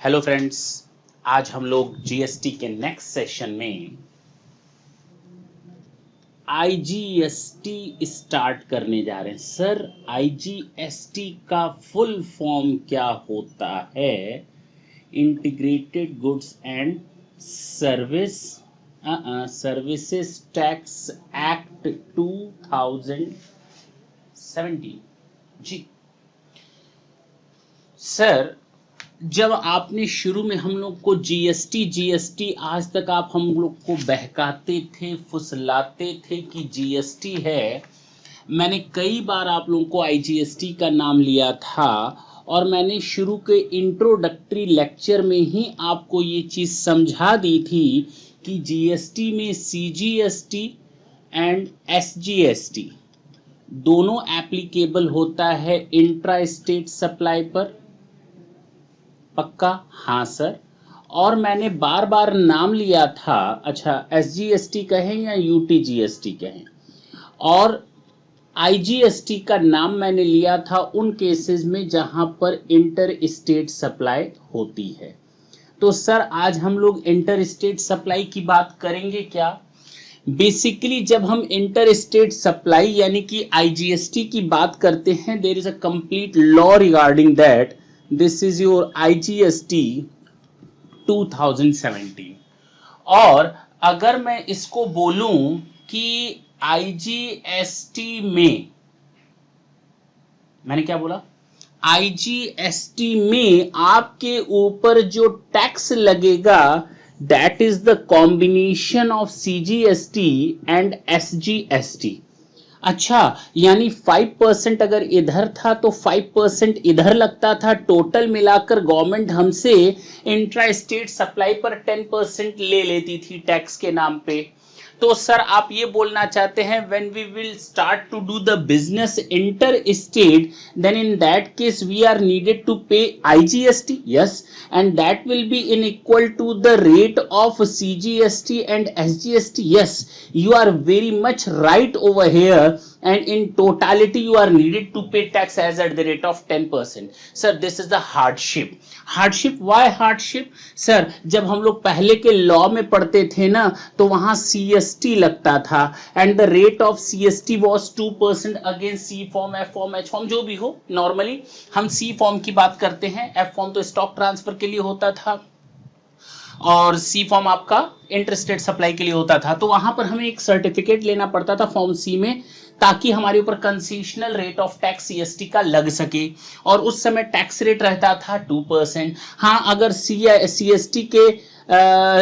Hello friends, आज हम लोग जीएसटी के नेक्स्ट सेशन में आईजीएसटी स्टार्ट करने जा रहे हैं। सर, आईजीएसटी का फुल फॉर्म क्या होता है? Integrated goods and service services tax act 2017। जी सर, जब आपने शुरू में हम लोग को जीएसटी आज तक आप हम लोग को बहकाते थे, फुसलाते थे कि जीएसटी है। मैंने कई बार आप लोगों को आईजीएसटी का नाम लिया था और मैंने शुरू के इंट्रोडक्टरी लेक्चर में ही आपको ये चीज़ समझा दी थी कि जीएसटी में सीजीएसटी एंड एसजीएसटी दोनों एप्लीकेबल होता है इंट्रा स्टेट सप्लाई पर। पक्का? हाँ सर। और मैंने बार बार नाम लिया था, अच्छा एसजीएसटी कहें या यूटीजीएसटी कहें, और आईजीएसटी का नाम मैंने लिया था उन केसेस में जहां पर इंटर स्टेट सप्लाई होती है। तो सर आज हम लोग इंटर स्टेट सप्लाई की बात करेंगे क्या? बेसिकली जब हम इंटर स्टेट सप्लाई यानी कि आईजीएसटी की बात करते हैं, there is a complete law regarding that. This is your IGST 2017। और अगर मैं इसको बोलूं कि आईजीएसटी में, मैंने क्या बोला? आईजीएसटी में आपके ऊपर जो टैक्स लगेगा that is the combination of CGST and SGST. अच्छा, यानी 5% अगर इधर था तो 5% इधर लगता था। टोटल मिलाकर गवर्नमेंट हमसे इंट्रा स्टेट सप्लाई पर 10% ले लेती थी टैक्स के नाम पे। तो सर आप ये बोलना चाहते हैं when we will start to do the business inter state, then in that case we are needed to pay IGST? Yes, and that will be in equal to the rate of CGST and SGST. Yes, you are very much right over here, and in totality you are needed to pay tax as at the rate of 10%. sir, this is the hardship. Why hardship? sir, जब हम लोग पहले के law में पढ़ते थे ना तो वहां सीएसटी लगता था and the rate of CST was 2% against C form, F form, H form, जो भी हो। नॉर्मली हम सी फॉर्म की बात करते हैं, एफ फॉर्म तो स्टॉक ट्रांसफर के लिए होता था और सी फॉर्म आपका इंटरस्टेट सप्लाई के लिए होता था। तो वहां पर हमें एक सर्टिफिकेट लेना पड़ता था फॉर्म सी में, ताकि हमारे ऊपर concessional rate of tax CST का लग सके। और उस समय टैक्स रेट रहता था 2%। हाँ, अगर सीएसटी के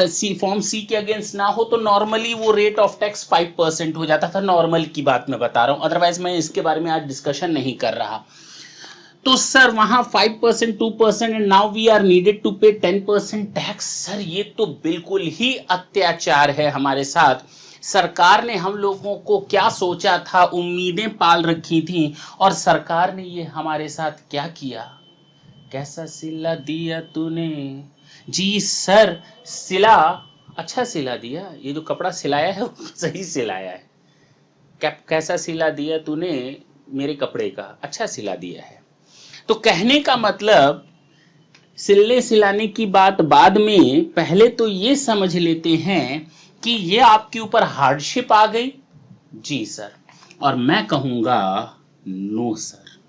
सी फॉर्म सी के अगेंस्ट ना हो तो नॉर्मली वो रेट ऑफ टैक्स 5% हो जाता था। नॉर्मल की बात मैं बता रहा हूं, अदरवाइज मैं इसके बारे में आज डिस्कशन नहीं कर रहा। तो सर वहां 5%, 2% and now we are needed to pay 10% tax. Sir ये तो बिल्कुल ही अत्याचार है हमारे साथ। सरकार ने हम लोगों को क्या सोचा था, उम्मीदें पाल रखी थी, और सरकार ने ये हमारे साथ क्या किया? कैसा सिला दिया तूने? जी सर, सिला अच्छा सिला दिया। ये जो कपड़ा सिलाया है वो सही सिलाया है। कैसा सिला दिया तूने मेरे कपड़े का, अच्छा सिला दिया है। तो कहने का मतलब, सिलने सिलाने की बात बाद में, पहले तो ये समझ लेते हैं कि ये आपके ऊपर हार्डशिप आ गई। जी सर, और मैं कहूंगा नो सर।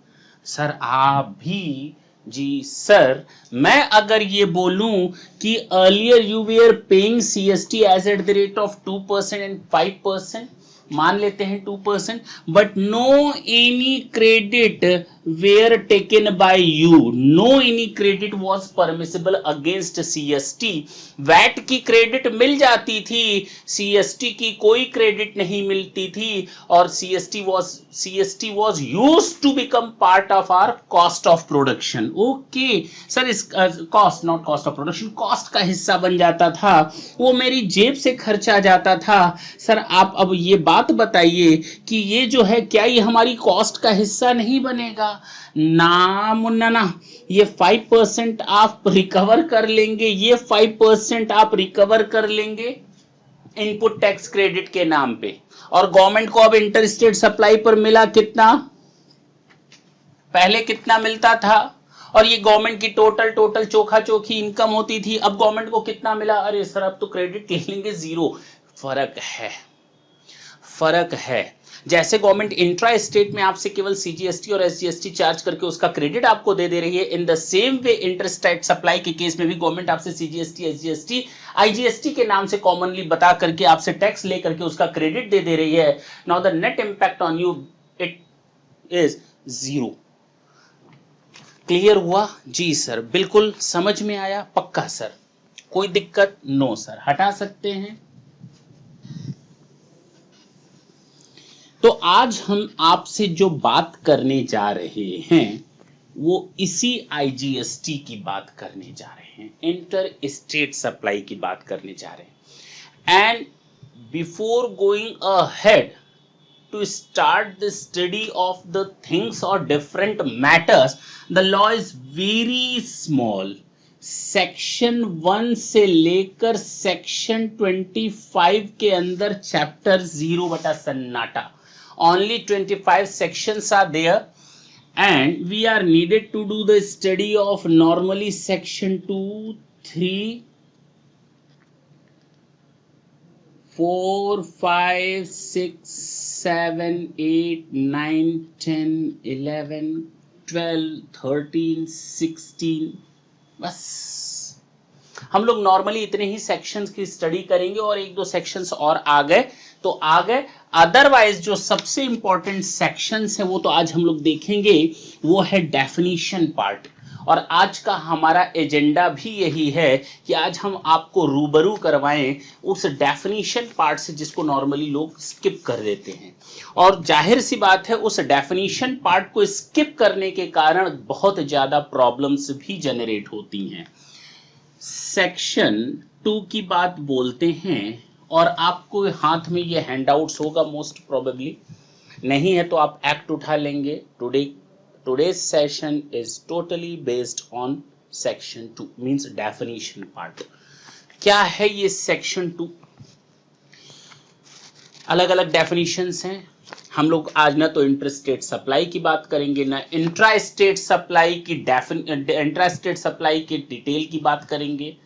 सर आप भी, जी सर, मैं अगर ये बोलूं कि earlier you were paying CST as at the rate of 2% and 5%, मान लेते हैं 2%, but no any credit were taken by you, no any credit was permissible against CST. VAT की क्रेडिट मिल जाती थी, सीएसटी की कोई क्रेडिट नहीं मिलती थी, और CST was used to become part of our cost of production. Okay sir, इस cost, not cost of production, cost का हिस्सा बन जाता था, वो मेरी जेब से खर्चा जाता था। सर आप अब ये बात बताइए कि ये जो है, क्या ये हमारी कॉस्ट का हिस्सा नहीं बनेगा? ना मुन्ना ना, ये 5% आप रिकवर कर लेंगे, ये 5% आप रिकवर कर लेंगे इनपुट टैक्स क्रेडिट के नाम पे। और गवर्नमेंट को अब इंटर स्टेट सप्लाई पर मिला कितना? पहले कितना मिलता था? और ये गवर्नमेंट की टोटल चोखा चोखी इनकम होती थी, अब गवर्नमेंट को कितना मिला, अरे सर अब तो क्रेडिट ले लेंगे 0। फर्क है। जैसे गवर्नमेंट इंट्रा स्टेट में आपसे केवल सीजीएसटी और एसजीएसटी चार्ज करके उसका क्रेडिट आपको दे दे रही है, in the same way inter state supply के केस में भी गवर्नमेंट आपसे सीजीएसटी, एसजीएसटी, आईजीएसटी के नाम से कॉमनली बता करके आपसे टैक्स ले करके उसका क्रेडिट दे दे रही है। Now the net impact on you it is 0। Clear हुआ? जी सर, बिल्कुल समझ में आया, पक्का सर, कोई दिक्कत? नो सर, हटा सकते हैं। तो आज हम आपसे जो बात करने जा रहे हैं वो इसी आईजीएसटी की बात करने जा रहे हैं, इंटर स्टेट सप्लाई की बात करने जा रहे हैं। And before going ahead to start the study of the things or different matters, the law is very small. Section 1 से लेकर सेक्शन 25 के अंदर चैप्टर 0 बटा सन्नाटा, only 25 sections are there and we are needed to do the study of normally section 2, 3, 4, 5, 6, 7, 8, 9, 10, 11, 12, 13, 16, बस हम लोग normally इतने ही सेक्शंस की स्टडी करेंगे और एक दो सेक्शंस और आ गए तो आ गए, अदरवाइज जो सबसे इंपॉर्टेंट सेक्शंस है वो तो आज हम लोग देखेंगे, वो है डेफिनेशन पार्ट। और आज का हमारा एजेंडा भी यही है कि आज हम आपको रूबरू करवाएं उस डेफिनेशन पार्ट से जिसको नॉर्मली लोग स्किप कर देते हैं। और जाहिर सी बात है उस डेफिनेशन पार्ट को स्किप करने के कारण बहुत ज़्यादा प्रॉब्लम्स भी जनरेट होती हैं। सेक्शन 2 की बात बोलते हैं और आपको हाथ में ये हैंडआउट्स होगा मोस्ट प्रोबेबली, नहीं है तो आप एक्ट उठा लेंगे। Today's session is totally based on section 2 means definition part। क्या है ये section 2? अलग अलग definitions हैं। हम लोग आज ना तो इंटर स्टेट सप्लाई की बात करेंगे, ना इंट्रा स्टेट सप्लाई की डिटेल की बात करेंगे,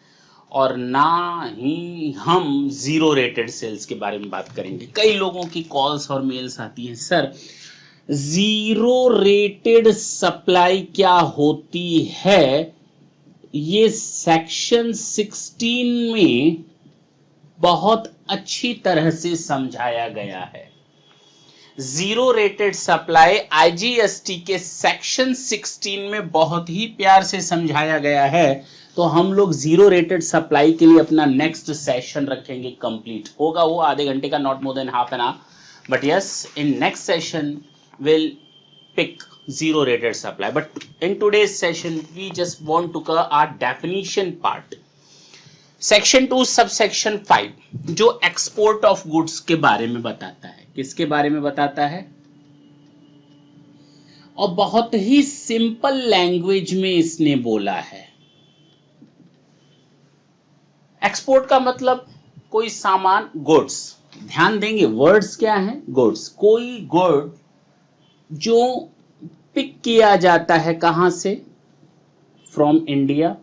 और ना ही हम जीरो रेटेड सेल्स के बारे में बात करेंगे। कई लोगों की कॉल्स और मेल्स आती हैं, सर जीरो रेटेड सप्लाई क्या होती है? ये सेक्शन 16 में बहुत अच्छी तरह से समझाया गया है। जीरो रेटेड सप्लाई आईजीएसटी के सेक्शन 16 में बहुत ही प्यार से समझाया गया है। तो हम लोग जीरो रेटेड सप्लाई के लिए अपना नेक्स्ट सेशन रखेंगे, कंप्लीट होगा वो आधे घंटे का, not more than half an hour, but yes in next session will pick zero rated supply, but in today's session we just want to cover our definition part। section 2 subsection 5 जो export of goods के बारे में बताता है, किसके बारे में बताता है? और बहुत ही सिंपल लैंग्वेज में इसने बोला है। एक्सपोर्ट का मतलब कोई सामान, गुड्स, ध्यान देंगे वर्ड्स क्या है, गुड्स, कोई गुड जो पिक किया जाता है कहां से, फ्रॉम इंडिया,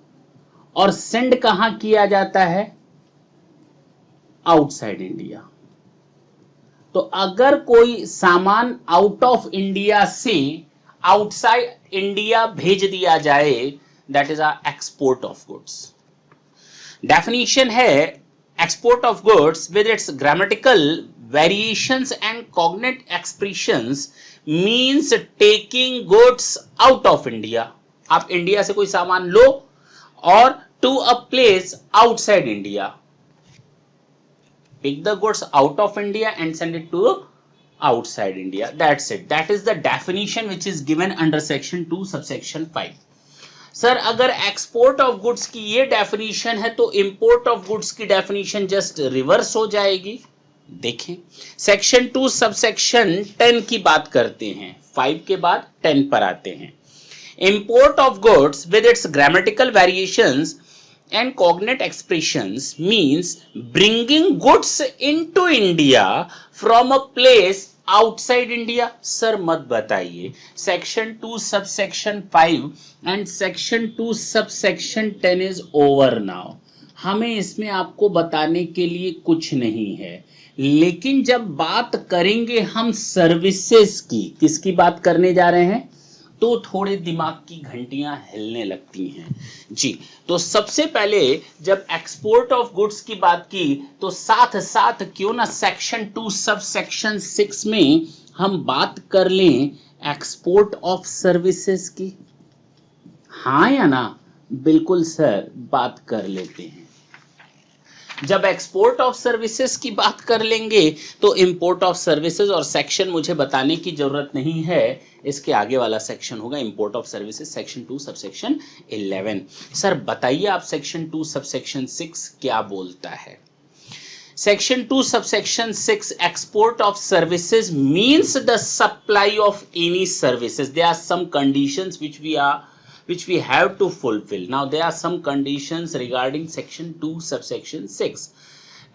और सेंड कहां किया जाता है, आउटसाइड इंडिया। तो अगर कोई सामान आउट ऑफ इंडिया से आउटसाइड इंडिया भेज दिया जाए, that is a export of goods. Definition है export of goods with its grammatical variations and cognate expressions means taking goods out of India। आप इंडिया से कोई सामान लो और to a place outside India, pick the goods out of India and send it to outside India, that's it, that is the definition which is given under section 2 subsection 5। Sir अगर export of goods की ये definition है तो import of goods की definition just reverse हो जाएगी। देखें section 2 subsection 10 की बात करते हैं, 5 के बाद 10 पर आते हैं। Import of goods with its grammatical variations and cognate expressions means bringing goods into India from a place outside India? Sir मत बताइए, section 2 subsection 5 and section 2 subsection 10 is over now. हमें इसमें आपको बताने के लिए कुछ नहीं है, लेकिन जब बात करेंगे हम सर्विसेज की, किसकी बात करने जा रहे हैं, तो थोड़े दिमाग की घंटियां हिलने लगती हैं जी। तो सबसे पहले जब एक्सपोर्ट ऑफ गुड्स की बात की, तो साथ साथ क्यों ना सेक्शन 2 सब सेक्शन 6 में हम बात कर लें एक्सपोर्ट ऑफ सर्विसेज की। हाँ या ना? बिल्कुल सर, बात कर लेते हैं। जब एक्सपोर्ट ऑफ सर्विसेज की बात कर लेंगे तो इंपोर्ट ऑफ सर्विसेज और सेक्शन मुझे बताने की जरूरत नहीं है, इसके आगे वाला सेक्शन होगा import of services, section 2 subsection 11। Sir बताइए आप सेक्शन 2 सबसेक्शन 6 क्या बोलता है? Section 2 subsection 6 export of services means the supply of any services. There are some conditions which we have to fulfill. Now there are some conditions regarding section 2 subsection 6.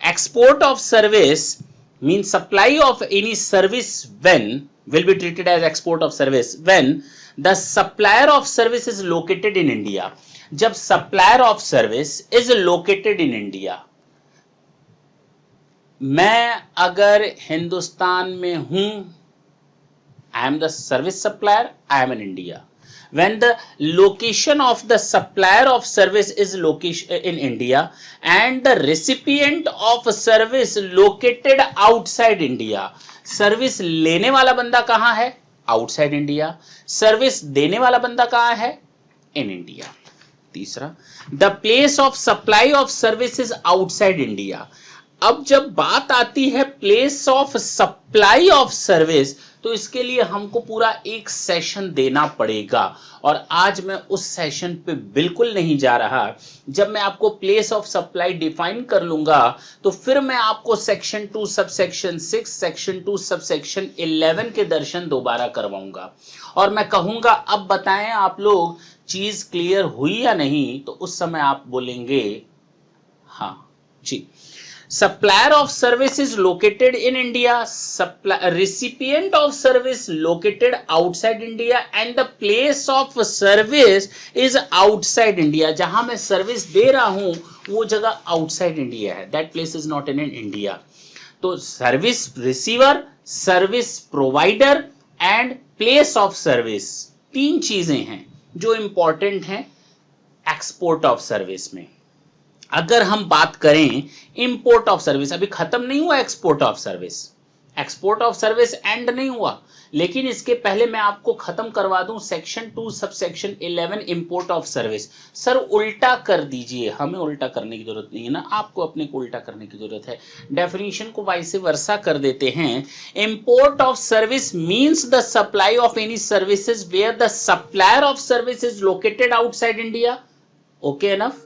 Export of service means supply of any service when will be treated as export of service when the supplier of service is located in India. जब supplier of service is located in India, मैं अगर हिंदुस्तान में हूं, I am the service supplier, I am in India. When the location of the supplier of service is location in India and the recipient of service located outside India, service लेने वाला बंदा कहां है? Outside India. Service देने वाला बंदा कहां है? In India. तीसरा, the place of supply of service is outside India. अब जब बात आती है place of supply of service, तो इसके लिए हमको पूरा एक सेशन देना पड़ेगा और आज मैं उस सेशन पे बिल्कुल नहीं जा रहा। जब मैं आपको प्लेस ऑफ सप्लाई डिफाइन कर लूंगा तो फिर मैं आपको सेक्शन 2 सबसेक्शन 6, सेक्शन 2 सबसेक्शन 11 के दर्शन दोबारा करवाऊंगा और मैं कहूंगा अब बताएं आप लोग चीज क्लियर हुई या नहीं, तो उस समय आप बोलेंगे हाँ जी। Supplier of service is located in India, recipient of service located outside India and the place of service is outside India. जहां मैं सर्विस दे रहा हूं वो जगह outside India है, that place is not in India. तो service receiver, service provider and place of service, तीन चीजें हैं जो इंपॉर्टेंट हैं एक्सपोर्ट ऑफ सर्विस में। अगर हम बात करें इंपोर्ट ऑफ सर्विस, अभी खत्म नहीं हुआ export of service, export of service and नहीं हुआ, लेकिन इसके पहले मैं आपको खत्म करवा दूं section 2 subsection 11 import of service. Sir उल्टा कर दीजिए, हमें उल्टा करने की जरूरत नहीं है ना, आपको अपने को उल्टा करने की जरूरत है। डेफिनेशन को वाइस वर्सा कर देते हैं। Import of service means the supply of any services where the supplier of service is located outside India. Okay enough.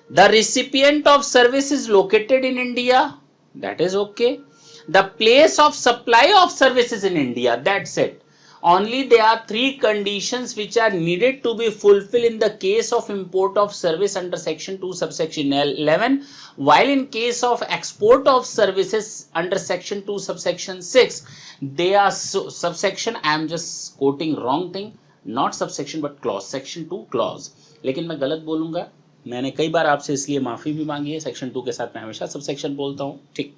The recipient of service is located in India. That is okay. The place of supply of service is in India. That's it. Only there are three conditions which are needed to be fulfilled in the case of import of service under section 2 subsection 11, while in case of export of services under section 2 subsection 6, they are subsection, I am just quoting wrong thing, not subsection but clause, section 2 clause. लेकिन मैं गलत बोलूंगा, मैंने कई बार आपसे इसलिए माफी भी मांगी है। सेक्शन 2 के साथ मैं हमेशा सबसेक्शन बोलता हूं, ठीक।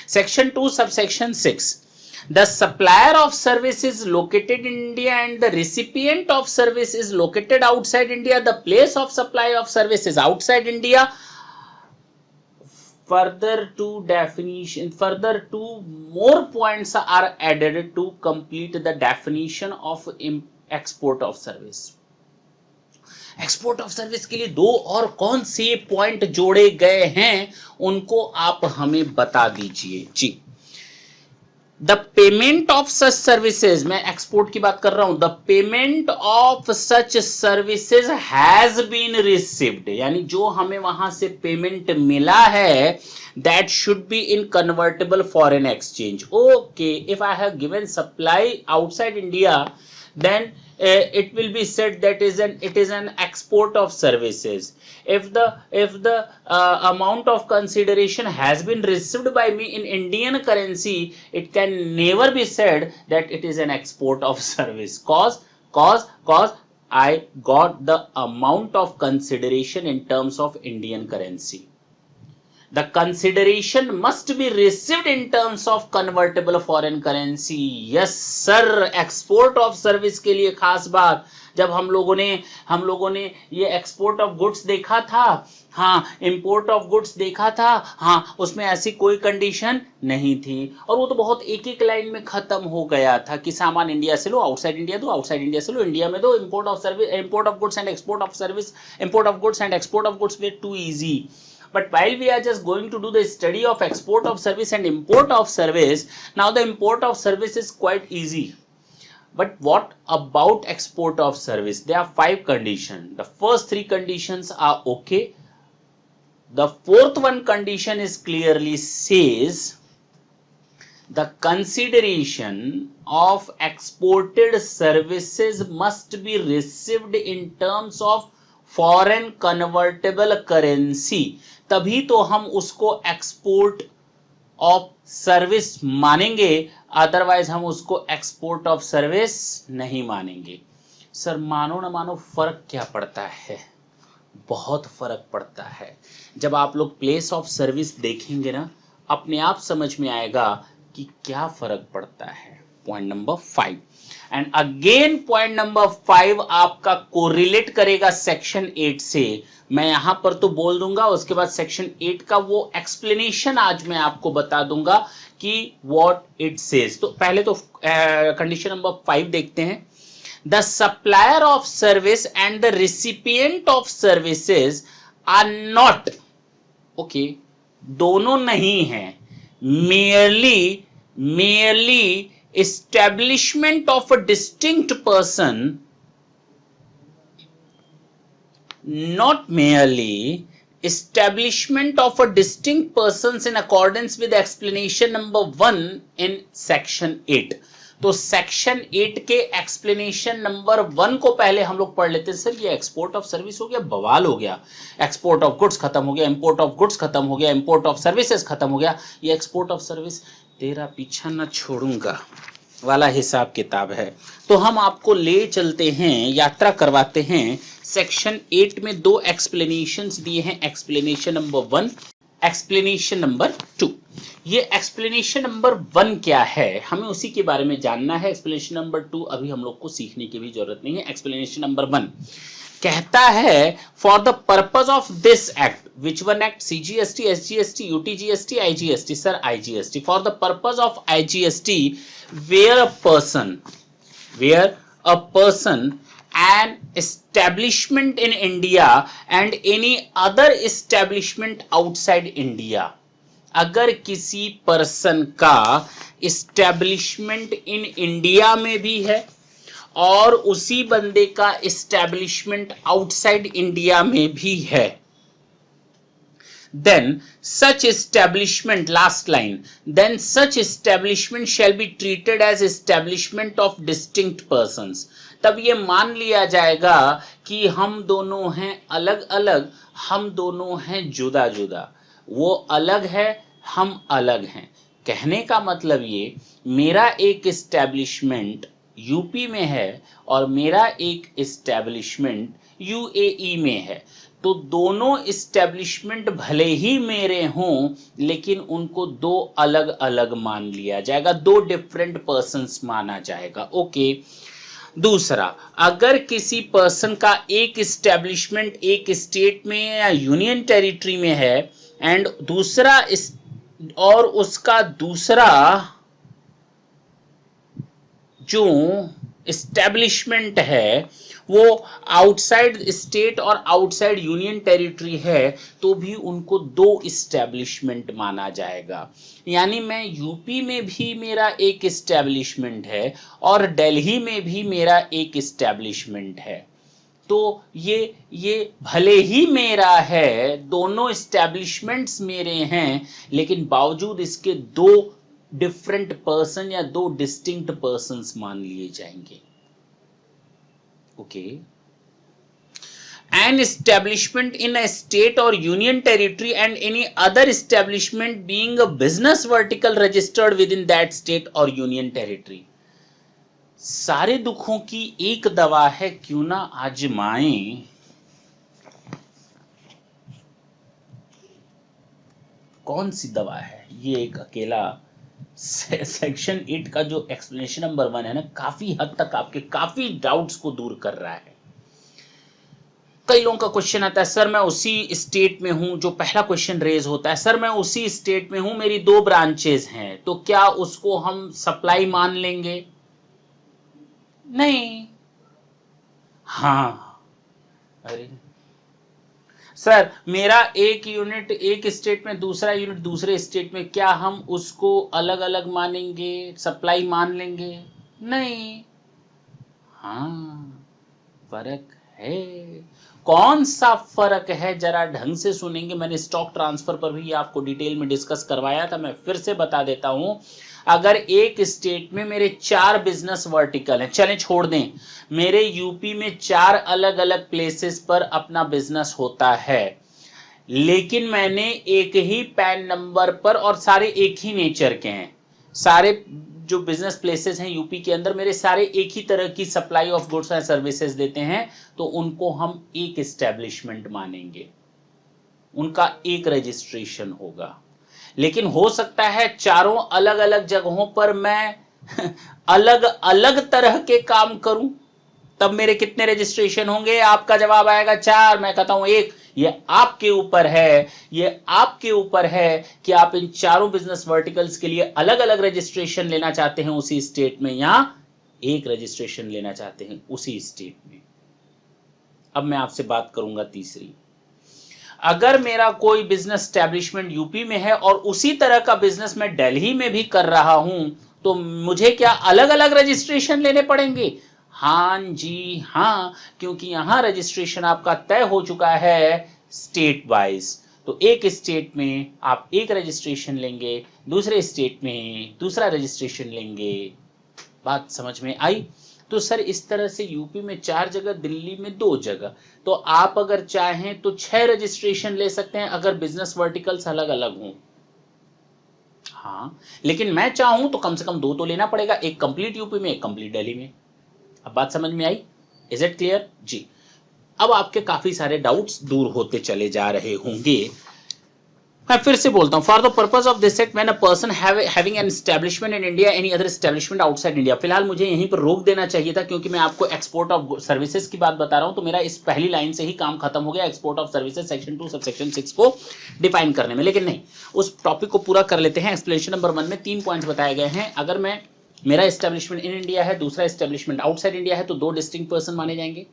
Section 2 subsection 6, the supplier of service is located in India and the recipient of service is located outside India. The place of supply of service is outside India. Further two more points are added to complete the definition of export of service. Export of service के लिए दो और कौन से point जोड़े गए हैं उनको आप हमें बता दीजिए जी। The payment of such services, मैं एक्सपोर्ट की बात कर रहा हूं, the payment of such services has been received, यानी जो हमें वहां से पेमेंट मिला है that should be in convertible foreign exchange. Okay, if I have given supply outside India, then it will be said that it is an export of services. If the amount of consideration has been received by me in Indian currency, it can never be said that it is an export of service, cause I got the amount of consideration in terms of Indian currency. The consideration must be received in terms of convertible foreign currency. Yes sir, export of service के लिए खास बात, जब हम लोगों ने ये export of goods देखा था, हाँ इंपोर्ट ऑफ गुड्स देखा था, हाँ उसमें ऐसी कोई कंडीशन नहीं थी, और वो तो बहुत एक एक लाइन में खत्म हो गया था कि सामान इंडिया से लो, आउटसाइड इंडिया दो, आउटसाइड इंडिया से लो, इंडिया में दो, import of service, import of goods and export of service, import of goods and export of goods were too easy. But while we are just going to do the study of export of service and import of service, now the import of service is quite easy. But what about export of service? There are 5 conditions. The first 3 conditions are okay. The fourth one condition is clearly says the consideration of exported services must be received in terms of foreign convertible currency, तभी तो हम उसको export of service मानेंगे, otherwise हम उसको export of service नहीं मानेंगे. Sir मानो ना मानो फर्क क्या पड़ता है? बहुत फर्क पड़ता है. जब आप लोग प्लेस ऑफ सर्विस देखेंगे ना, अपने आप समझ में आएगा कि क्या फर्क पड़ता है. Point number 5. And again point number 5 आपका कोरिलेट करेगा सेक्शन 8 से. मैं यहां पर तो बोल दूंगा, उसके बाद सेक्शन 8 का वो एक्सप्लेनेशन आज मैं आपको बता दूंगा कि व्हाट इट सेज. तो पहले तो कंडीशन नंबर 5 देखते हैं. The supplier of service and the recipient of services are not, okay दोनों नहीं है, merely establishment of a distinct person, not merely establishment of a distinct persons in accordance with explanation number 1 in section 8. तो section 8 के explanation number 1 को पहले हम लोग पढ़ लेते हैं. सर ये एक्सपोर्ट ऑफ सर्विस हो गया, बवाल हो गया, एक्सपोर्ट ऑफ गुड्स खत्म हो गया, इंपोर्ट ऑफ गुड्स खत्म हो गया, इंपोर्ट ऑफ सर्विसेज खत्म हो गया, ये एक्सपोर्ट ऑफ सर्विस तेरा पीछा न छोड़ूंगा वाला हिसाब किताब है. तो हम आपको ले चलते हैं, यात्रा करवाते हैं. सेक्शन 8 में 2 एक्सप्लेनेशंस दिए हैं, एक्सप्लेनेशन नंबर 1, एक्सप्लेनेशन नंबर 2. ये एक्सप्लेनेशन नंबर 1 क्या है, हमें उसी के बारे में जानना है. एक्सप्लेनेशन नंबर 2 अभी हम लोग को सीखने की भी जरूरत नहीं है. एक्सप्लेनेशन नंबर 1 कहता है for the purpose of this act, which one act? CGST, SGST, UTGST, IGST. Sir IGST. For the purpose of IGST, where a person an establishment in India and any other establishment outside India, अगर किसी person का establishment in India में भी है और उसी बंदे का इस्टेब्लिशमेंट आउटसाइड इंडिया में भी है, then such establishment, last line, then such establishment shall be treated as establishment of distinct persons. तब ये मान लिया जाएगा कि हम दोनों हैं अलग अलग, हम दोनों हैं जुदा जुदा, वो अलग है हम अलग हैं. कहने का मतलब ये, मेरा एक इस्टेब्लिशमेंट यूपी में है और मेरा एक इस्टेब्लिशमेंट यूएई में है, तो दोनों इस्टेब्लिशमेंट भले ही मेरे हों लेकिन उनको 2 अलग अलग मान लिया जाएगा, 2 डिफरेंट पर्सन्स माना जाएगा. ओके. दूसरा, अगर किसी पर्सन का एक इस्टेब्लिशमेंट एक स्टेट में या यूनियन टेरिटरी में है एंड दूसरा और उसका दूसरा जो इस्टेब्लिशमेंट है वो आउटसाइड स्टेट और आउटसाइड यूनियन टेरिटरी है, तो भी उनको 2 इस्टेब्लिशमेंट माना जाएगा. यानी मैं यूपी में भी मेरा एक इस्टेब्लिशमेंट है और दिल्ली में भी मेरा एक इस्टेब्लिशमेंट है, तो ये भले ही मेरा है, दोनों इस्टेब्लिशमेंट्स मेरे हैं, लेकिन बावजूद इसके 2 डिफरेंट पर्सन या 2 डिस्टिंक्ट पर्सन्स मान लिए जाएंगे. Okay, an establishment in a state or union territory and any other establishment being a business vertical registered within that state or union territory. सारे दुखों की एक दवा है, क्यों ना आजमाएं। कौन सी दवा है? ये एक अकेला सेक्शन 8 का जो एक्सप्लेनेशन नंबर 1 है ना, काफी हद तक आपके काफी डाउट्स को दूर कर रहा है। कई लोगों का क्वेश्चन आता है, सर मैं उसी स्टेट में हूं, जो पहला क्वेश्चन रेज होता है, सर मैं उसी स्टेट में हूं, मेरी 2 ब्रांचेस हैं, तो क्या उसको हम सप्लाई मान लेंगे? नहीं। हाँ, अरे सर मेरा एक यूनिट एक स्टेट में, दूसरा यूनिट दूसरे स्टेट में, क्या हम उसको अलग अलग मानेंगे, सप्लाई मान लेंगे? नहीं। हाँ, फर्क है। कौन सा फर्क है, जरा ढंग से सुनेंगे। मैंने स्टॉक ट्रांसफर पर भी आपको डिटेल में डिस्कस करवाया था, मैं फिर से बता देता हूं। अगर एक स्टेट में मेरे 4 बिजनेस वर्टिकल हैं, चलें छोड़ दें, मेरे यूपी में 4 अलग अलग प्लेसेस पर अपना बिजनेस होता है, लेकिन मैंने एक ही पैन नंबर पर, और सारे एक ही नेचर के हैं, सारे जो बिजनेस प्लेसेस हैं यूपी के अंदर, मेरे सारे एक ही तरह की supply of goods and services देते हैं, तो उनको हम एक एस्टेब्लिशमेंट मानेंगे, उनका एक रजिस्ट्रेशन होगा। लेकिन हो सकता है चारों अलग अलग जगहों पर मैं अलग अलग तरह के काम करूं, तब मेरे कितने रजिस्ट्रेशन होंगे? आपका जवाब आएगा 4, मैं कहता हूं 1। ये आपके ऊपर है, ये आपके ऊपर है कि आप इन चारों बिजनेस वर्टिकल्स के लिए अलग अलग रजिस्ट्रेशन लेना चाहते हैं उसी स्टेट में, या एक रजिस्ट्रेशन लेना चाहते हैं उसी स्टेट में। अब मैं आपसे बात करूंगा तीसरी। अगर मेरा कोई बिजनेस स्टैब्लिशमेंट यूपी में है और उसी तरह का बिजनेस मैं दिल्ली में भी कर रहा हूं, तो मुझे क्या अलग अलग रजिस्ट्रेशन लेने पड़ेंगे? हाँ जी हाँ, क्योंकि यहां रजिस्ट्रेशन आपका तय हो चुका है स्टेट वाइज। तो एक स्टेट में आप एक रजिस्ट्रेशन लेंगे, दूसरे स्टेट में दूसरा रजिस्ट्रेशन लेंगे। बात समझ में आई? तो सर इस तरह से यूपी में 4 जगह, दिल्ली में 2 जगह, तो आप अगर चाहें तो 6 रजिस्ट्रेशन ले सकते हैं अगर बिजनेस वर्टिकल्स अलग अलग हों। हाँ, लेकिन मैं चाहूं तो कम से कम 2 तो लेना पड़ेगा, एक कंप्लीट यूपी में, एक कंप्लीट दिल्ली में। अब बात समझ में आई? इज इट क्लियर जी? अब आपके काफी सारे डाउट्स दूर होते चले जा रहे होंगे। मैं फिर से बोलता हूं, for the purpose of this set when a person having an establishment in India any other establishment outside India. फिलहाल मुझे यहीं पर रोक देना चाहिए था, क्योंकि मैं आपको एक्सपोर्ट ऑफ सर्विसेज की बात बता रहा हूं, तो मेरा इस पहली लाइन से ही काम खत्म हो गया export of services section 2 subsection 6 को डिफाइन करने में। लेकिन नहीं, उस टॉपिक को पूरा कर लेते हैं। एक्सप्लेनेशन नंबर 1 में 3 पॉइंट्स बताए गए हैं। अगर मैं मेरा एस्टैब्लिशमेंट इन इंडिया है, दूसरा एस्टैब्लिशमेंट आउटसाइड इंडिया है, तो 2 डिस्टिंक्ट पर्सन माने जाएंगे।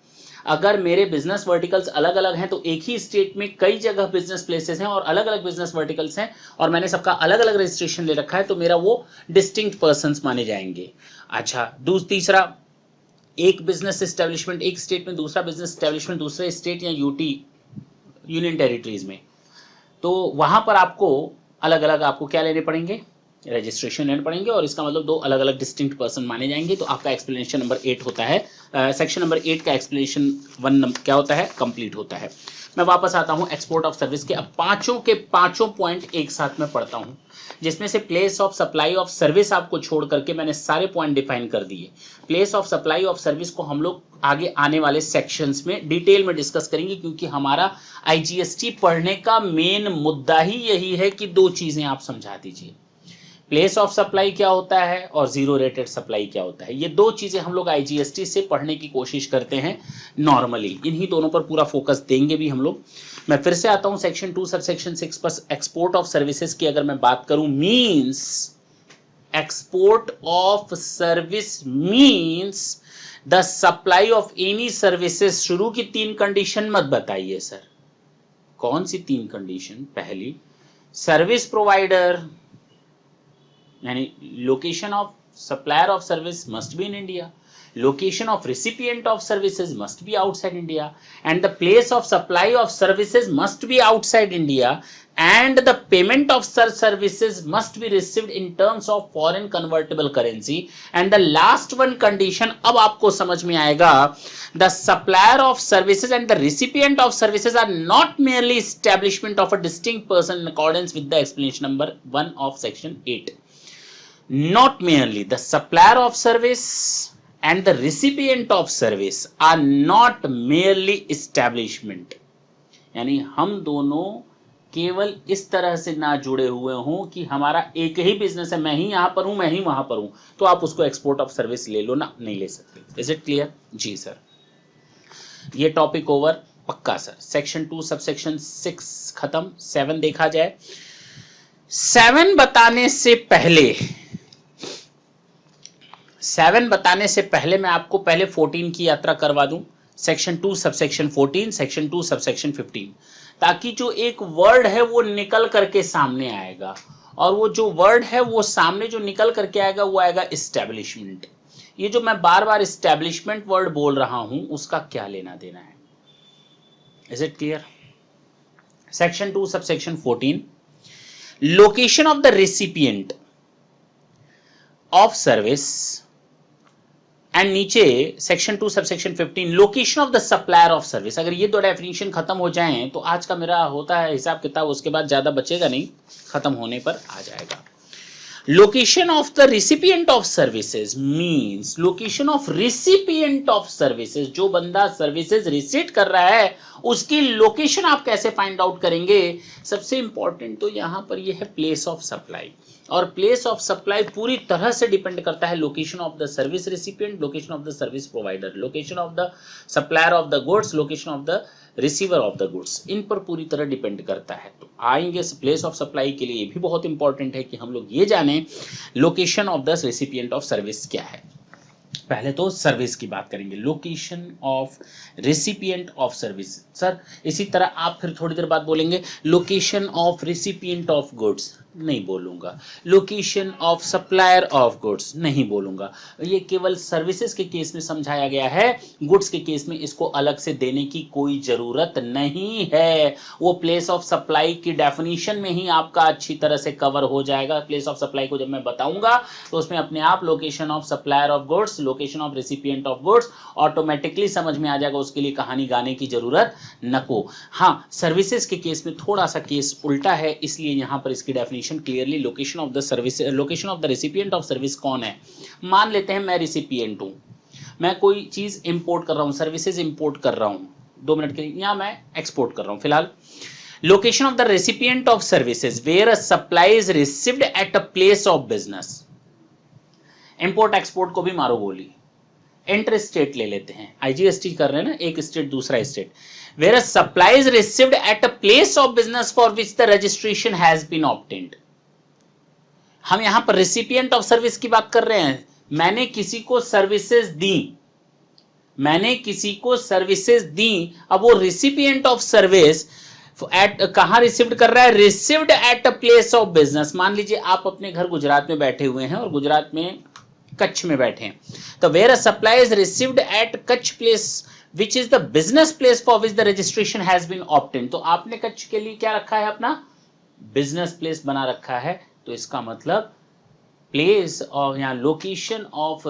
अगर मेरे बिजनेस वर्टिकल्स अलग अलग हैं, तो एक ही स्टेट में कई जगह बिजनेस प्लेसेस हैं और अलग अलग बिजनेस वर्टिकल्स हैं, और मैंने सबका अलग अलग रजिस्ट्रेशन ले रखा है, तो मेरा वो डिस्टिंक्ट पर्सन्स माने जाएंगे। अच्छा, तीसरा, एक बिजनेस एस्टेब्लिशमेंट एक स्टेट में, दूसरा बिजनेस एस्टेब्लिशमेंट दूसरे स्टेट या यूटी यूनियन टेरिटरीज में, तो वहां पर आपको अलग अलग आपको क्या लेने पड़ेंगे? रजिस्ट्रेशन लेने पड़ेंगे, और इसका मतलब 2 अलग अलग डिस्टिंक्ट पर्सन माने जाएंगे। तो आपका एक्सप्लेनेशन नंबर 8 होता है, सेक्शन नंबर 8 का एक्सप्लेनेशन 1 क्या होता है? कंप्लीट होता है। मैं वापस आता हूं एक्सपोर्ट ऑफ सर्विस के। अब पांचों के पांचों पॉइंट एक साथ में पढ़ता हूं, जिसमें से place of supply of service आपको छोड़ करके मैंने सारे पॉइंट डिफाइन कर दिए। Place of supply of service को हम लोग आगे आने वाले सेक्शंस में डिटेल में डिस्कस करेंगे, क्योंकि हमारा आईजीएसटी पढ़ने का मेन मुद्दा ही यही है कि 2 चीजें आप समझा दीजिए, प्लेस ऑफ सप्लाई क्या होता है और जीरो रेटेड सप्लाई क्या होता है। ये 2 चीजें हम लोग आईजीएसटी से पढ़ने की कोशिश करते हैं नॉर्मली, इन्हीं दोनों पर पूरा फोकस देंगे भी हम लोग। मैं फिर से आता हूं सेक्शन 2 सबसेक्शन 6 पर। एक्सपोर्ट ऑफ सर्विसेज की अगर मैं बात करूं, means export of service means the supply of any services. शुरू की 3 कंडीशन मत बताइए सर। कौन सी 3 कंडीशन? पहली, सर्विस प्रोवाइडर यानी location of supplier of service must be in India. location of recipient of services must be outside India, and the place of supply of services must be outside India, and the payment of such services must be received in terms of foreign convertible currency, and the last one condition अब आपको समझ में आएगा, the supplier of services and the recipient of services are not merely establishment of a distinct person in accordance with the explanation number 1 of section 8. Not merely the supplier of service and the recipient of service are not merely establishment, यानी हम दोनों केवल इस तरह से ना जुड़े हुए हों कि हमारा एक ही बिजनेस है, मैं ही यहां पर हूं, मैं ही वहां पर हूं, तो आप उसको एक्सपोर्ट ऑफ सर्विस ले लो ना, नहीं ले सकते। Is it clear? जी सर, ये टॉपिक ओवर पक्का सर। सेक्शन 2 सबसेक्शन 6 खत्म। 7 देखा जाए। 7 बताने से पहले मैं आपको पहले 14 की यात्रा करवा दूं। सेक्शन 2 सबसेक्शन 14, सेक्शन 2 सबसेक्शन 15, ताकि जो एक वर्ड है वो निकल करके सामने आएगा, और वो जो वर्ड है वो सामने जो निकल करके आएगा वो आएगा एस्टैब्लिशमेंट। ये जो मैं बार बार एस्टैब्लिशमेंट वर्ड बोल रहा हूं उसका क्या लेना देना है? Is it clear? Section 2 subsection 14, location of the recipient of service, and नीचे section 2 subsection 15, location of the supplier of service. अगर ये दो डेफिनेशन खत्म हो जाएं तो आज का मेरा होता है हिसाब किताब, उसके बाद ज्यादा बचेगा नहीं, खत्म होने पर आ जाएगा। Location of the recipient of services means location of recipient of services, जो बंदा सर्विसेज रिसीव कर रहा है उसकी लोकेशन आप कैसे फाइंड आउट करेंगे? सबसे इंपॉर्टेंट तो यहां पर ये है प्लेस ऑफ सप्लाई, और प्लेस ऑफ सप्लाई पूरी तरह से डिपेंड करता है location of the service recipient, location of the service provider, location of the supplier of the goods, location of the receiver of the goods, इन पर पूरी तरह डिपेंड करता है। तो आएंगे प्लेस ऑफ सप्लाई के लिए भी बहुत इंपॉर्टेंट है कि हम लोग ये जाने location of the recipient of service क्या है। पहले तो सर्विस की बात करेंगे, location of recipient of service. Sir इसी तरह आप फिर थोड़ी देर बाद बोलेंगे location of recipient of goods, नहीं बोलूंगा। Location of supplier of goods, नहीं बोलूंगा। ये केवल सर्विसेज के केस में समझाया गया है, गुड्स के केस में इसको अलग से देने की कोई जरूरत नहीं है। वो प्लेस ऑफ सप्लाई की डेफिनेशन में ही आपका अच्छी तरह से कवर हो जाएगा। प्लेस ऑफ सप्लाई को जब मैं बताऊंगा तो उसमें अपने आप location of supplier of goods, location of recipient of goods automatically समझ में आ जाएगा, उसके लिए कहानी गाने की जरूरत नको। हाँ, सर्विसेज के केस में थोड़ा सा केस उल्टा है, इसलिए यहां पर इसकी definition clearly location of the service, location of the recipient of service कौन है? मान लेते हैं मैं रेसिपिएंट हूं, मैं कोई चीज इंपोर्ट कर रहा हूं, सर्विसेज इंपोर्ट कर रहा हूं, 2 मिनट के लिए, यहां मैं एक्सपोर्ट कर रहा हूं फिलहाल। Location of the recipient of services where a supply is received at a place of business. Import export को भी मारो गोली। इंटर स्टेट ले लेते हैं, आईजीएसटी कर रहे हैं ना, एक स्टेट दूसरा state. Where a supply is received at a place of business for which the registration has been obtained. हम यहां पर recipient of service की बात कर रहे हैं। मैंने किसी को सर्विसेज दी, अब वो recipient of service एट कहां रिसीव्ड कर रहा है? Received at a place of business. मान लीजिए आप अपने घर गुजरात में बैठे हुए हैं और गुजरात में कच्छ में बैठे हैं, तो where a supply is received at such place which is the business place for which the registration has been obtained. तो आपने कच्छ के लिए क्या रखा है? अपना बिजनेस प्लेस बना रखा है। तो इसका मतलब प्लेस और यहाँ location of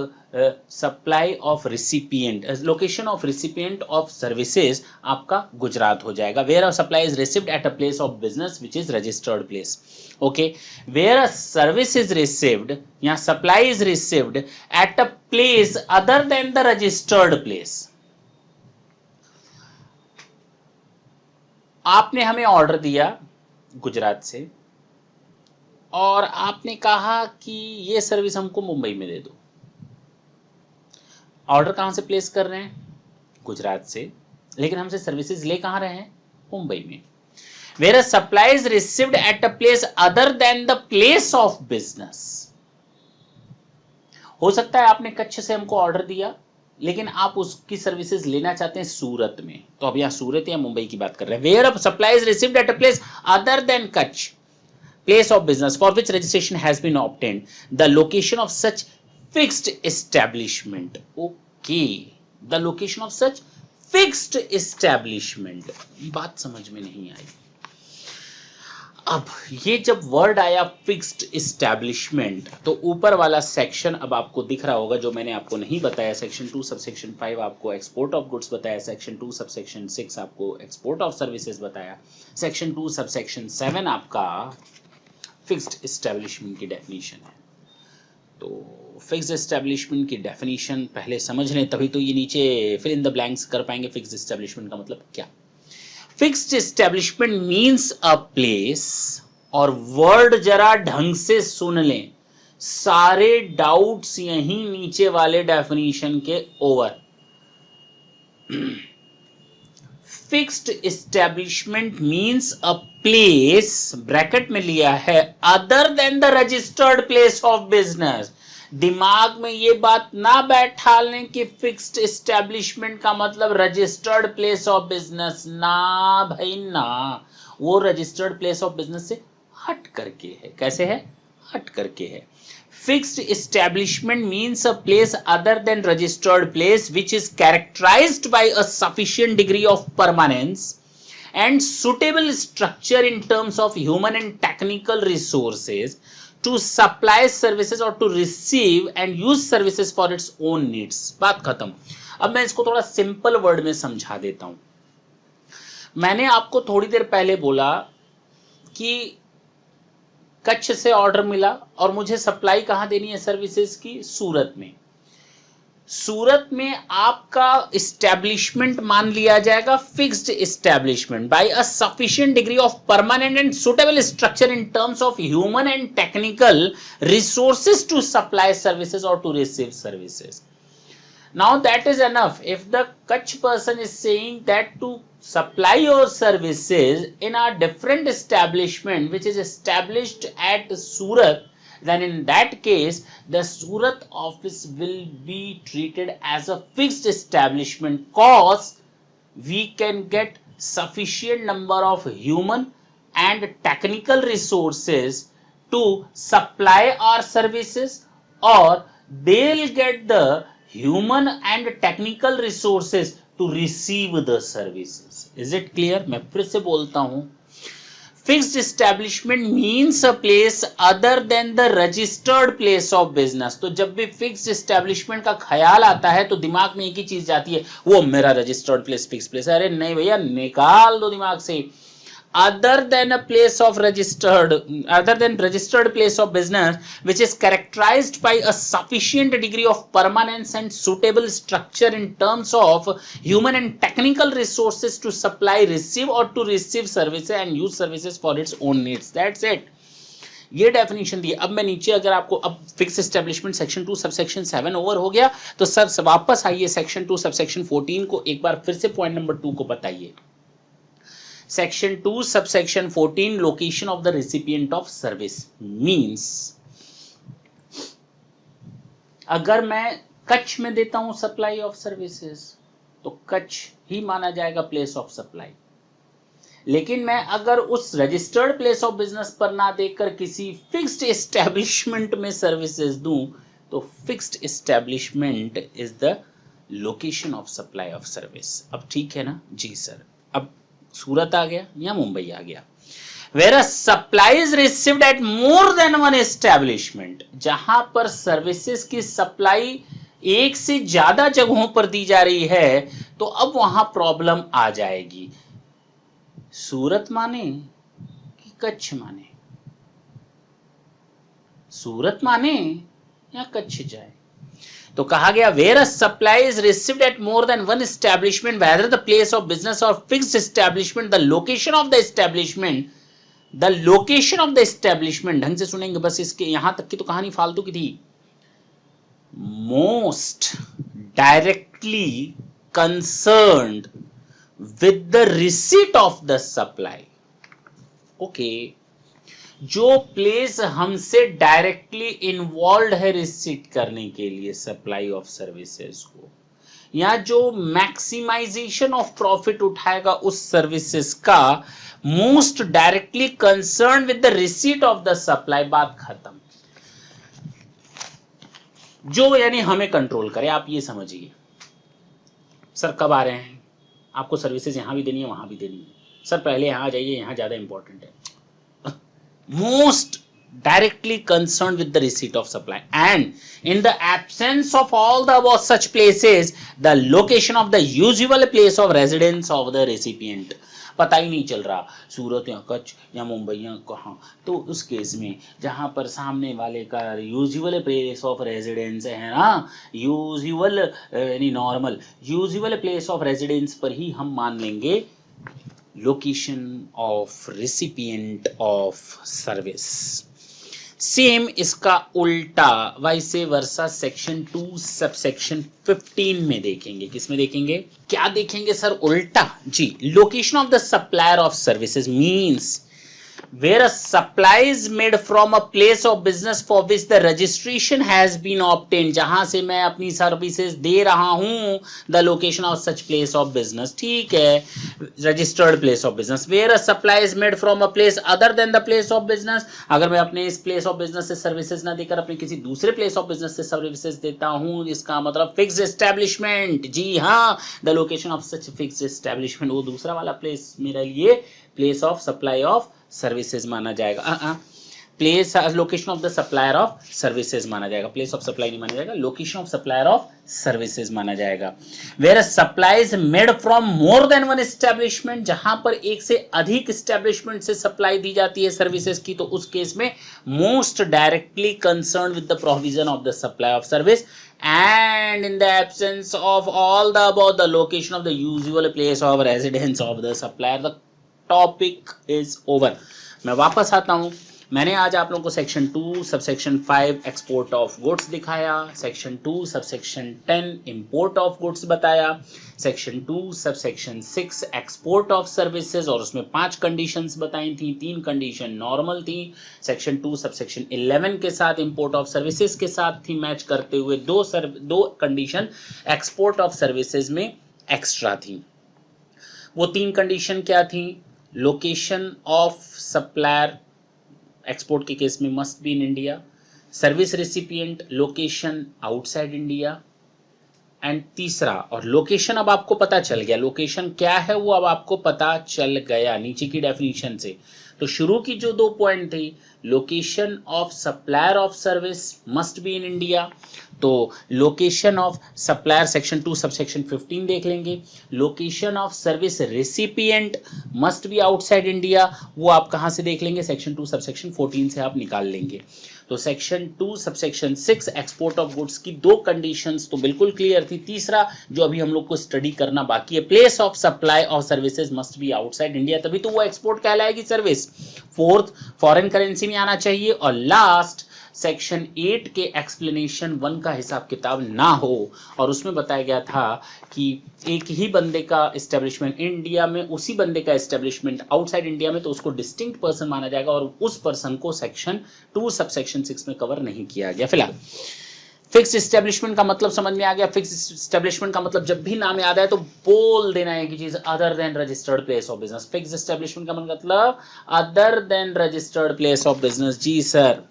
supply of recipient, location of recipient of services आपका गुजरात हो जाएगा। Where a supply is received at a place of business which is registered place. Okay, where a service is received, यहाँ supply is received at a place other than the registered place. आपने हमें order दिया गुजरात से और आपने कहा कि ये सर्विस हमको मुंबई में दे दो। ऑर्डर कहां से प्लेस कर रहे हैं? गुजरात से, लेकिन हमसे सर्विसेज ले कहां रहे हैं? मुंबई में। Where a supply is received at a place other than the place of business. हो सकता है आपने कच्छ से हमको ऑर्डर दिया, लेकिन आप उसकी सर्विसेज लेना चाहते हैं सूरत में, तो अब यहां सूरत या मुंबई की बात कर रहे हैं। Where a supply is received at a place other than कच्छ place of business for which registration has been obtained, the location of such fixed establishment. Okay, okay, the location of such fixed establishment. बात समझ में नहीं आई। अब ये जब word आया fixed establishment, तो ऊपर वाला सेक्शन अब आपको दिख रहा होगा जो मैंने आपको नहीं बताया। सेक्शन 2 सबसेक्शन 5 आपको एक्सपोर्ट ऑफ गुड्स बताया, सेक्शन 2 सबसेक्शन 6 आपको एक्सपोर्ट ऑफ सर्विसेज बताया, सेक्शन 2 सबसेक्शन 7 आपका फिक्स्ड एस्टैब्लिशमेंट की डेफिनेशन है। तो फिक्स्ड एस्टैब्लिशमेंट की डेफिनेशन पहले समझ लें, तभी तो ये नीचे फिल इन द ब्लैंक्स कर पाएंगे। फिक्स्ड एस्टैब्लिशमेंट का मतलब क्या? Fixed establishment means a place, और वर्ड जरा ढंग से सुन लें, सारे डाउट्स यहीं नीचे वाले डेफिनेशन के over. Fixed establishment means a place, bracket में लिया है, other than the registered place of business. दिमाग में ये बात ना बैठा लें कि फिक्स्ड एस्टेब्लिशमेंट का मतलब रजिस्टर्ड प्लेस ऑफ बिजनेस, ना भाई ना, वो रजिस्टर्ड प्लेस ऑफ बिजनेस से हट करके है। कैसे है? हट करके है। Fixed establishment means a place other than registered place which is characterized by a sufficient degree of permanence and suitable structure in terms of human and technical resources to supply services or to receive and use services for its own needs। बात खत्म। अब मैं इसको थोड़ा simple word में समझा देता हूं। मैंने आपको थोड़ी देर पहले बोला कि कच्छ से ऑर्डर मिला और मुझे सप्लाई कहां देनी है सर्विसेज की? सूरत में। सूरत में आपका एस्टैब्लिशमेंट मान लिया जाएगा fixed establishment by a sufficient degree of permanent and suitable structure in terms of human and technical resources to supply services or to receive services. Now that is enough. If the Kutch person is saying that to supply your services in a different establishment which is established at Surat, then in that case the Surat office will be treated as a fixed establishment, cause we can get sufficient number of human and technical resources to supply our services, or they'll get the human and technical resources to receive the services। Is it clear? मैं फिर से बोलता हूं, fixed establishment means a place other than the registered place of business। तो जब भी fixed establishment का ख्याल आता है तो दिमाग में एक ही चीज जाती है, वो मेरा रजिस्टर्ड प्लेस फिक्स प्लेस। अरे नहीं भैया, निकाल दो दिमाग से। other than a place of registered place of business which is characterized by a sufficient degree of permanence and suitable structure in terms of human and technical resources to supply, receive or to receive services and use services for its own needs। That's it। ये definition दी। अब मैं नीचे अगर आपको, अब fix establishment section 2 subsection 7 over हो गया, तो सर वापस आइए सेक्शन 2 सबसेक्शन 14 को एक बार फिर से पॉइंट नंबर 2 को बताइए। Section 2 subsection 14 location of the recipient of service means, अगर मैं कच्छ में देता हूं सप्लाई ऑफ सर्विसेज तो कच्छ ही माना जाएगा प्लेस ऑफ सप्लाई। लेकिन मैं अगर उस रजिस्टर्ड प्लेस ऑफ बिजनेस पर ना देकर किसी फिक्स्ड एस्टैब्लिशमेंट में सर्विसेज दूं तो fixed establishment is the location of supply of service. अब ठीक है ना जी सर? अब सूरत आ गया या मुंबई आ गया। Whereas supply is received at more than one establishment, जहां पर सर्विसेज की सप्लाई एक से ज्यादा जगहों पर दी जा रही है, तो अब वहां प्रॉब्लम आ जाएगी। सूरत माने कि कच्छ माने? सूरत माने या कच्छ जाए? तो कहा गया where a supply is received at more than one establishment, whether the place of business or fixed establishment, the location of the establishment, ढंग से सुनेंगे बस, इसके यहां तक की तो कहानी फालतू की थी। Most directly concerned with the receipt of the supply. Okay, जो प्लेस हमसे डायरेक्टली इन्वॉल्व है रिसीट करने के लिए सप्लाई ऑफ सर्विसेज को, या जो मैक्सिमाइजेशन ऑफ प्रॉफिट उठाएगा उस सर्विसेज का, most directly concern with the receipt of the supply. बात खत्म। जो यानी हमें कंट्रोल करे, आप ये समझिए। सर कब आ रहे हैं, आपको सर्विसेज यहाँ भी देनी है वहाँ भी देनी है, सर पहले यहाँ आ जाइए, यहाँ ज़्यादा इंपॉर्टेंट है। Most directly concerned with the receipt of supply, and in the absence of all the above such places, the location of the usual place of residence of the recipient, पता ही नहीं चल रहा सूरत या कच्छ या मुंबई या कहाँ, तो उस केस में जहां पर सामने वाले का यूजुअल प्लेस ऑफ रेजिडेंस है ना, यूजुअल यानी normal usual place of residence पर ही हम मान लेंगे location of recipient of service. Same इसका उल्टा वैसे वर्सा सेक्शन 2 सबसेक्शन 15 में देखेंगे। किसमें देखेंगे, क्या देखेंगे सर, उल्टा जी। Location of the supplier of services means where a supply is made from a place of business for which the registration has been obtained, जहां से मैं अपनी सर्विसेज दे रहा हूं, the location of such place of business, ठीक है, registered place of business। where a supply is made from a place other than the place of business, अगर मैं अपने इस place of business से सर्विसेज ना देकर अपने किसी दूसरे place of business से सर्विसेज देता हूं, इसका मतलब फिक्स्ड एस्टेब्लिशमेंट, जी हाँ, the location of such fixed establishment, वो दूसरा वाला place मेरे लिए place of supply of services माना जाएगा। Place location of the supplier of services माना जाएगा, प्लेस ऑफ सप्लाई नहीं माना जाएगा, location of supplier of services माना जाएगा। Where supply is made from more than one establishment, जहां पर एक से अधिक एस्टेब्लिशमेंट से सप्लाई दी जाती है सर्विसेज की, तो उस केस में most directly concern with the provision of the supply of service, and in the absence of all the above, the location of the usual place of residence of the supplier, the topic is over। मैं वापस आता हूं। मैंने आज आप लोगों को section 2 subsection 5 export of goods दिखाया, section 2 subsection 10 import of goods बताया, section 2 subsection 6 export of services, और उसमें 5 कंडीशंस बताई थी, 3 कंडीशन नॉर्मल थी। सेक्शन 2 सबसेक्शन 11 के साथ इंपोर्ट ऑफ सर्विसेज के साथ थी मैच करते हुए, दो कंडीशन एक्सपोर्ट ऑफ सर्विसेज में एक्स्ट्रा थी। वो 3 कंडीशन क्या थी, लोकेशन ऑफ सप्लायर एक्सपोर्ट के केस में must be in India, service recipient location outside India, and तीसरा, और लोकेशन अब आपको पता चल गया, लोकेशन क्या है वो अब आपको पता चल गया नीचे की डेफिनेशन से। तो शुरू की जो 2 पॉइंट थी, location of supplier of service must be in India, तो location of supplier section 2 subsection 15 देख लेंगे। Location of service recipient must be outside India, वो आप कहां से देख लेंगे, सेक्शन 2 सबसेक्शन 14 से आप निकाल लेंगे। तो section 2 subsection 6 export of goods की 2 कंडीशंस तो बिल्कुल क्लियर थी। तीसरा जो अभी हम लोग को स्टडी करना बाकी है, place of supply of services must be outside India, तभी तो वो एक्सपोर्ट कहलाएगी सर्विस। फोर्थ, फॉरेन करेंसी में आना चाहिए, और लास्ट सेक्शन 8 के एक्सप्लेनेशन 1 का हिसाब किताब ना हो, और उसमें बताया गया था कि एक ही बंदे का एस्टेब्लिशमेंट इंडिया में, उसी बंदे का एस्टेब्लिशमेंट आउटसाइड इंडिया में, तो उसको डिस्टिंक्ट पर्सन माना जाएगा, और उस पर्सन को सेक्शन 2 सबसेक्शन 6 में कवर नहीं किया गया। फिलहाल फिक्स एस्टेब्लिशमेंट का मतलब समझ में आ गया। फिक्स एस्टेब्लिशमेंट का मतलब जब भी नाम याद आए तो बोल देना है कि चीज other than registered place of business. Fix establishment का मतलब other than registered place of business. जी सर,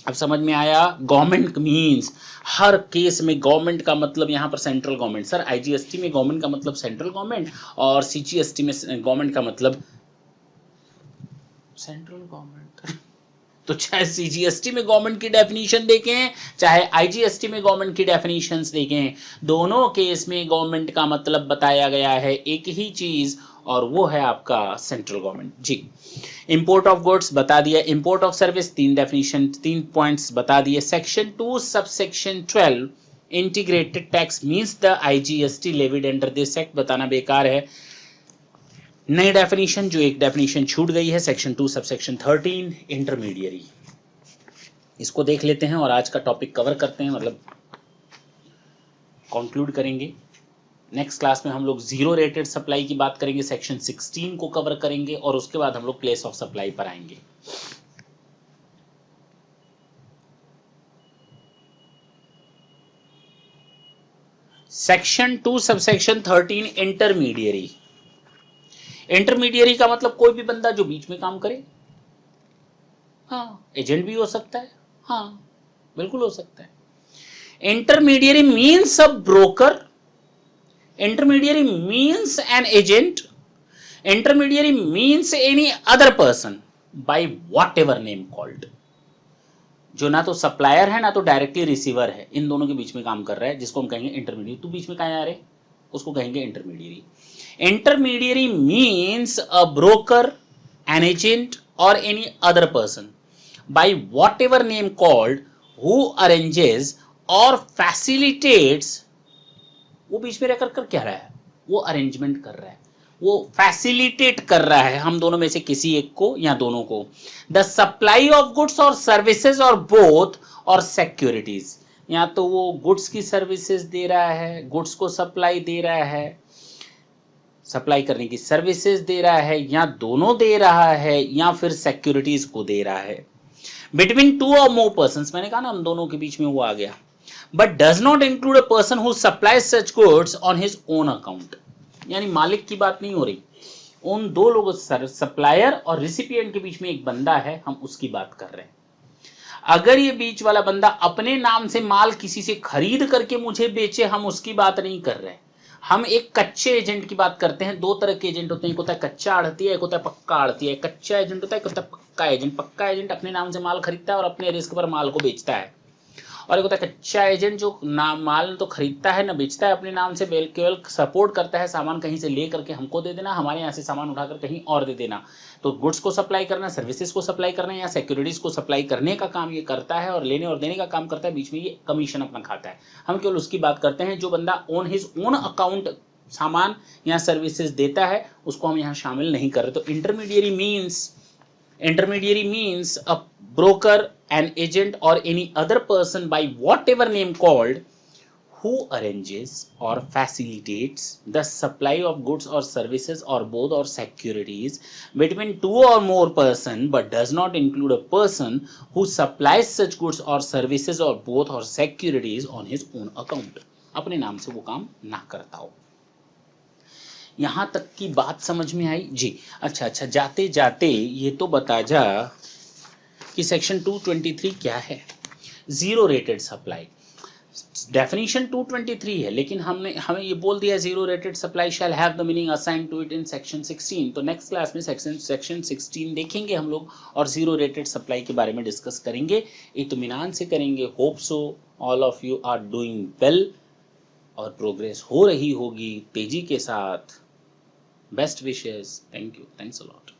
अब समझ में आया। गवर्नमेंट मींस हर केस में गवर्नमेंट का मतलब यहाँ पर सेंट्रल गवर्नमेंट। सर आईजीएसटी में गवर्नमेंट का मतलब सेंट्रल गवर्नमेंट, और सीजीएसटी में गवर्नमेंट का मतलब सेंट्रल गवर्नमेंट। तो चाहे सीजीएसटी में गवर्नमेंट की डेफिनेशन देखें, चाहे आईजीएसटी में गवर्नमेंट की डेफिनेशंस देखें, दोनों केस में गवर्नमेंट का मतलब बताया गया है एक ही चीज, और वो है आपका सेंट्रल गवर्नमेंट। जी, इंपोर्ट ऑफ गुड्स बता दिया, import of service 3 definition 3 points बता दिए। Section 2 subsection 12 integrated tax means the IGST levied under this act, बताना बेकार है। नई डेफिनेशन, जो एक डेफिनेशन छूट गई है, सेक्शन 2 सबसेक्शन 13 इंटरमीडियरी, इसको देख लेते हैं और आज का टॉपिक कवर करते हैं, मतलब कंक्लूड करेंगे। नेक्स्ट क्लास में हम लोग जीरो रेटेड सप्लाई की बात करेंगे, सेक्शन 16 को कवर करेंगे, और उसके बाद हम लोग प्लेस ऑफ सप्लाई पर आएंगे। Section 2 subsection 13 intermediary. इंटरमीडियरी का मतलब कोई भी बंदा जो बीच में काम करे। हाँ, एजेंट भी हो सकता है, हाँ बिल्कुल हो सकता है। Intermediary means a broker Intermediary means an agent. Intermediary means any other person by whatever name called. जो ना तो सप्लायर है ना तो डायरेक्टली रिसीवर है, इन दोनों के बीच में काम कर रहा है, जिसको हम कहेंगे इंटरमीडिएरी। तू बीच में कहाँ आ रहे, उसको कहेंगे intermediary. Intermediary means a broker, an agent or any other person by whatever name called who arranges or facilitates. वो बीच में रहकर कर क्या रहा है, वो अरेंजमेंट कर रहा है, वो फैसिलिटेट कर रहा है हम दोनों में से किसी एक को या दोनों को। द सप्लाई ऑफ गुड्स और सर्विसेज और बोथ और सिक्योरिटीज, या तो वो गुड्स की सर्विसेज दे रहा है, गुड्स को सप्लाई दे रहा है, सप्लाई करने की सर्विसेज दे रहा है, या दोनों दे रहा है, या फिर सिक्योरिटीज को दे रहा है। बिटवीन टू और मोर पर्संस, मैंने कहा ना हम दोनों के बीच में वो आ गया। But does not include a person who supplies such goods on his own account, यानी मालिक की बात नहीं हो रही, उन दो लोगों सप्लायर और रिसिपिएंट के बीच में एक बंदा है, हम उसकी बात कर रहे हैं। अगर ये बीच वाला बंदा अपने नाम से माल किसी से खरीद करके मुझे बेचे, हम उसकी बात नहीं कर रहे हैं। हम एक कच्चे एजेंट की बात करते हैं। दो तरह के एजेंट होते हैं, एक होता है कच्चा आढ़ती है, एक होता है पक्का आढ़ती है। कच्चा एजेंट होता है, एक होता है पक्का एजेंट। पक्का एजेंट अपने नाम से माल खरीदता है और अपने रिस्क पर माल को बेचता है। और एक होता है कच्चा एजेंट जो नाम माल तो खरीदता है ना बेचता है अपने नाम से, केवल सपोर्ट करता है, सामान कहीं से ले करके हमको दे देना, हमारे यहाँ से सामान उठाकर कहीं और दे देना। तो गुड्स को सप्लाई करना, सर्विसेज को सप्लाई करना या सिक्योरिटीज को सप्लाई करने का काम ये करता है, और लेने और देने का काम करता है, बीच में ये कमीशन अपना खाता है। हम केवल उसकी बात करते हैं जो बंदा ऑन हिज ओन अकाउंट सामान या सर्विसेज देता है, उसको हम यहाँ शामिल नहीं कर रहे। तो intermediary means a broker, an agent or any other person by whatever name called who arranges or facilitates the supply of goods or services or both or securities between two or more person but does not include a person who supplies such goods or services or both or securities on his own account, अपने नाम से वो काम ना करता हो। यहां तक की बात समझ में आई जी? अच्छा, जाते जाते ये तो बता जा कि सेक्शन 223 क्या है। जीरो रेटेड सप्लाई, डेफिनेशन 223 है, लेकिन हमें ये बोल दिया zero rated supply shall have the meaning assign to it in section 16। तो नेक्स्ट क्लास में सेक्शन 16 देखेंगे हम लोग और जीरो रेटेड सप्लाई के बारे में डिस्कस करेंगे, इत्मीनान से करेंगे। Hope so all of you are doing well और प्रोग्रेस हो रही होगी तेजी के साथ। Best wishes, thank you, thanks a lot.